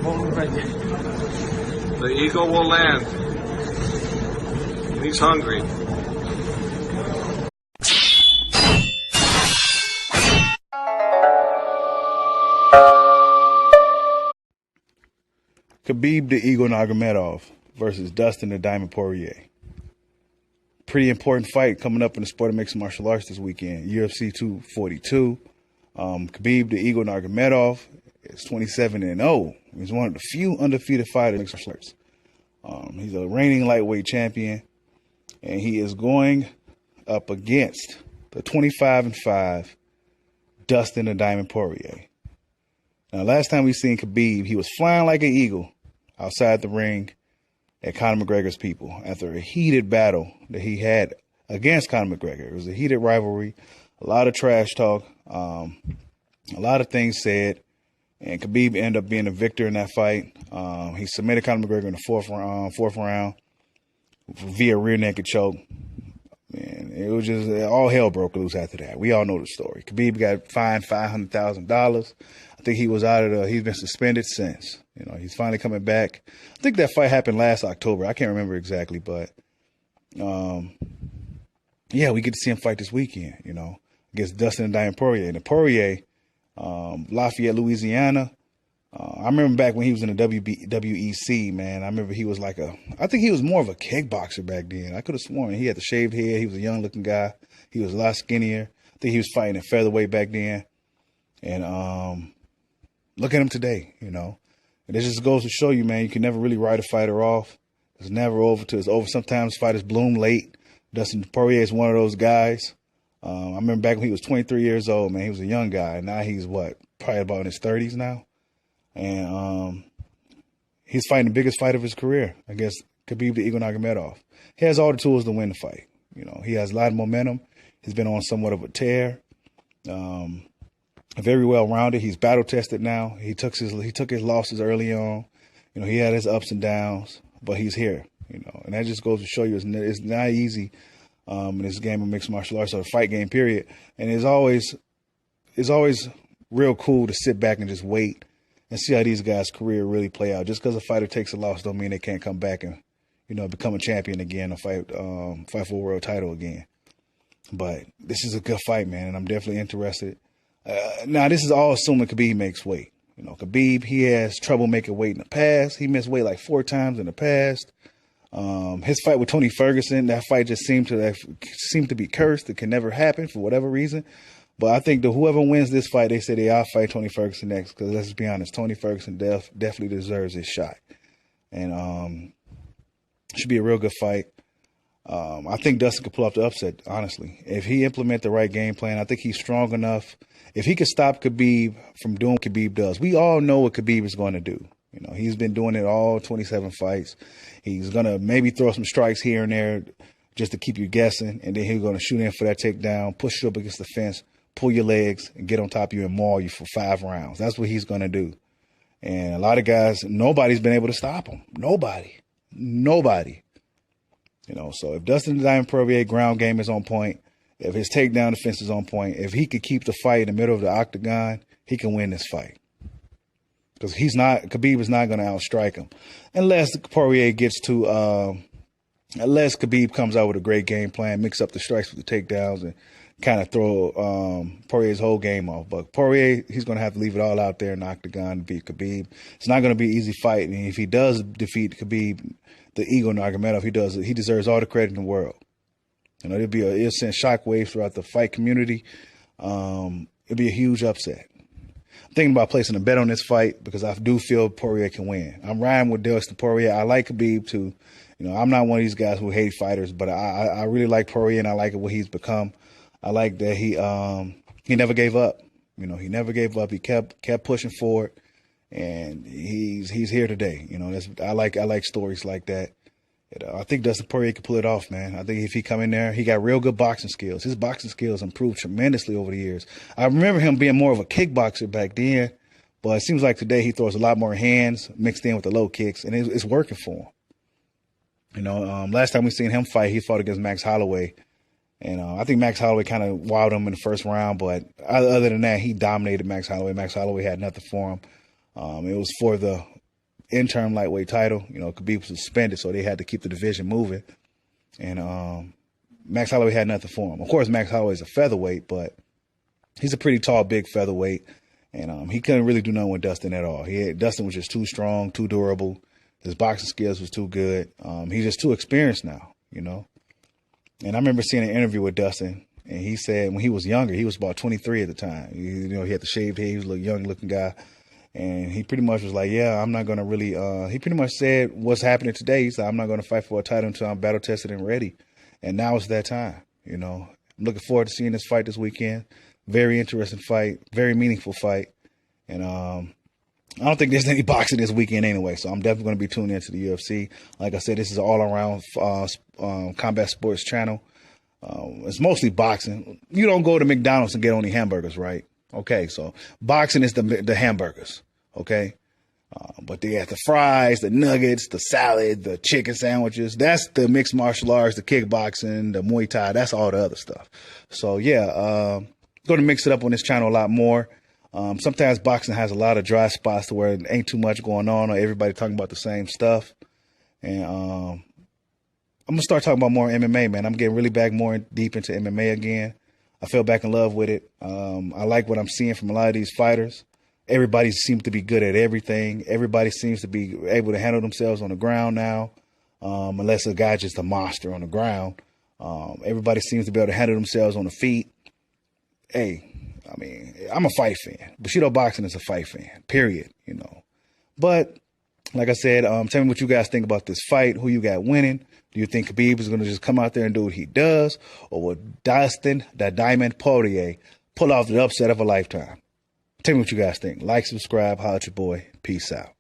The eagle will land. He's hungry. Khabib the Eagle Nurmagomedov versus Dustin the Diamond Poirier. Pretty important fight coming up in the sport of mixed martial arts this weekend. UFC 242. Khabib the Eagle Nurmagomedov is 27-0. He's one of the few undefeated fighters in mixed martial arts. He's a reigning lightweight champion, and he is going up against the 25-5 Dustin the Diamond Poirier. Now, last time we seen Khabib, he was flying like an eagle outside the ring at Conor McGregor's people after a heated battle that he had against Conor McGregor. It was a heated rivalry, a lot of trash talk, a lot of things said, and Khabib ended up being a victor in that fight. He submitted Conor McGregor in the fourth round via rear naked choke. Man, it was just all hell broke loose after that. We all know the story. Khabib got fined $500,000. I think he was out of he's been suspended since. You know, he's finally coming back. I think that fight happened last October. I can't remember exactly, but yeah, we get to see him fight this weekend, you know, against Dustin and Diamond Poirier. And the Poirier, Lafayette, Louisiana. I remember back when he was in the WEC, man. I remember he was like I think he was more of a kickboxer back then. I could have sworn he had the shaved head. He was a young looking guy. He was a lot skinnier. I think he was fighting at featherweight back then. And look at him today, you know. And this just goes to show you, man, you can never really write a fighter off. It's never over till it's over. Sometimes fighters bloom late. Dustin Poirier is one of those guys. I remember back when he was 23 years old, man. He was a young guy. Now he's probably about in his 30s now. And he's fighting the biggest fight of his career against Khabib the Eagle Nurmagomedov. He has all the tools to win the fight. You know, he has a lot of momentum. He's been on somewhat of a tear. Very well rounded. He's battle tested now. He took his losses early on. You know, he had his ups and downs, but he's here. You know, and that just goes to show you it's not easy in this game of mixed martial arts or the fight game period. And it's always real cool to sit back and just wait and see how these guys' career really play out. Just because a fighter takes a loss don't mean they can't come back and, you know, become a champion again or fight for a world title again. But this is a good fight, man, and I'm definitely interested. Now, this is all assuming Khabib makes weight. You know, Khabib, he has trouble making weight in the past. He missed weight like 4 times in the past. His fight with Tony Ferguson, that fight just seemed to be cursed. It can never happen for whatever reason. But I think that whoever wins this fight, they say I'll fight Tony Ferguson next. Because let's be honest, Tony Ferguson definitely deserves his shot. And should be a real good fight. I think Dustin could pull off the upset, honestly. If he implement the right game plan, I think he's strong enough. If he could stop Khabib from doing what Khabib does, we all know what Khabib is going to do. You know, he's been doing it all 27 fights. He's going to maybe throw some strikes here and there just to keep you guessing. And then he's going to shoot in for that takedown, push you up against the fence, pull your legs, and get on top of you and maul you for 5 rounds. That's what he's going to do. And a lot of guys, nobody's been able to stop him. Nobody. You know, so if Dustin the Diamond Poirier ground game is on point, if his takedown defense is on point, if he could keep the fight in the middle of the octagon, he can win this fight. Because Khabib is not going to outstrike him. Unless Poirier gets to, unless Khabib comes out with a great game plan, mix up the strikes with the takedowns and kind of throw Poirier's whole game off. But Poirier, he's going to have to leave it all out there in the octagon to beat Khabib. It's not going to be an easy fight. And if he does defeat Khabib, the Eagle Nurmagomedov, he deserves all the credit in the world. You know, it'll send shockwaves throughout the fight community. It'll be a huge upset. I'm thinking about placing a bet on this fight because I do feel Poirier can win. I'm riding with Dustin Poirier. I like Khabib too. You know, I'm not one of these guys who hate fighters, but I really like Poirier and I like what he's become. I like that he never gave up. You know, he never gave up. He kept pushing forward, and he's here today. You know, I like stories like that. I think Dustin Poirier can pull it off, man. I think if he come in there, he got real good boxing skills. His boxing skills improved tremendously over the years. I remember him being more of a kickboxer back then, but it seems like today he throws a lot more hands mixed in with the low kicks, and it's working for him. You know, last time we seen him fight, he fought against Max Holloway. And I think Max Holloway kind of wowed him in the first round, but other than that, he dominated Max Holloway. Max Holloway had nothing for him. It was for the interim lightweight title. You know, Khabib was suspended, so they had to keep the division moving. And Max Holloway had nothing for him. Of course, Max Holloway is a featherweight, but he's a pretty tall, big featherweight. And he couldn't really do nothing with Dustin at all. Dustin was just too strong, too durable. His boxing skills was too good. He's just too experienced now, you know. And I remember seeing an interview with Dustin, and he said when he was younger, he was about 23 at the time. You know, he had the shaved head. He was a young-looking guy. And he pretty much was like, yeah, I'm not going to really he pretty much said what's happening today. He said, I'm not going to fight for a title until I'm battle-tested and ready. And now it's that time, you know. I'm looking forward to seeing this fight this weekend. Very interesting fight, very meaningful fight. And I don't think there's any boxing this weekend anyway, so I'm definitely going to be tuning into the UFC. Like I said, this is an all-around combat sports channel. It's mostly boxing. You don't go to McDonald's and get only hamburgers, right? Okay, so boxing is the hamburgers, okay? But they have the fries, the nuggets, the salad, the chicken sandwiches. That's the mixed martial arts, the kickboxing, the Muay Thai. That's all the other stuff. So, yeah, going to mix it up on this channel a lot more. Sometimes boxing has a lot of dry spots to where it ain't too much going on or everybody talking about the same stuff. And I'm going to start talking about more MMA, man. I'm getting really back more deep into MMA again. I fell back in love with it. I like what I'm seeing from a lot of these fighters. Everybody seems to be good at everything. Everybody seems to be able to handle themselves on the ground now, unless a guy's just a monster on the ground. Everybody seems to be able to handle themselves on the feet. Hey, I mean, I'm a fight fan. Bushido Boxing is a fight fan, period, you know. But, like I said, tell me what you guys think about this fight, who you got winning. Do you think Khabib is going to just come out there and do what he does? Or will Dustin, the Diamond Poirier, pull off the upset of a lifetime? Tell me what you guys think. Like, subscribe, holla at your boy. Peace out.